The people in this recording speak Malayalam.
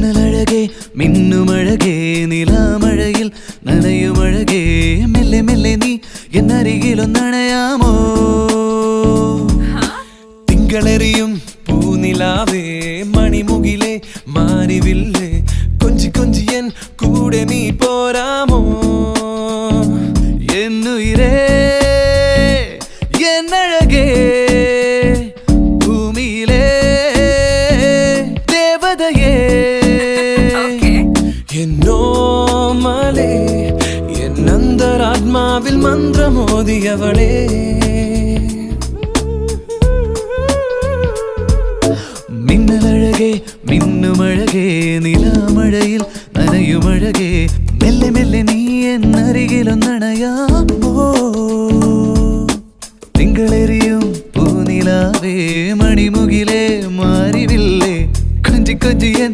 മിന്നലഴകേ മിന്നുമഴകേ നിലാമഴയിൽ നനയുമഴകേ മെല്ലെ മെല്ലെ നീ എന്നരികിലൊന്നണയാമോ തിങ്കളെറിയും പൂനിലാവേ മണിമുകിലേ മാരിവില്ലേ കൊഞ്ചി കൊഞ്ചിയൻ കൂടെ നീ പോരാമോ എന്നുയിരേ എന്നഴകേ ഭൂമിയിലേ ദേവതയേ എന്നോമലേ എന്നന്തരാത്മാവിൽ മന്ത്രമോദിയവളേ മിന്നലഴകേ മിന്നുമഴകേ നിലാമഴയിൽ നനയുമഴകേ മെല്ലെ മെല്ലെ നീ എന്നരികിലൊന്നണയാമോ തിങ്കളെറിയും പൂനിലാവേ മണിമുകിലേ മാരിവില്ലേ കൊഞ്ചി കൊഞ്ചിയൻ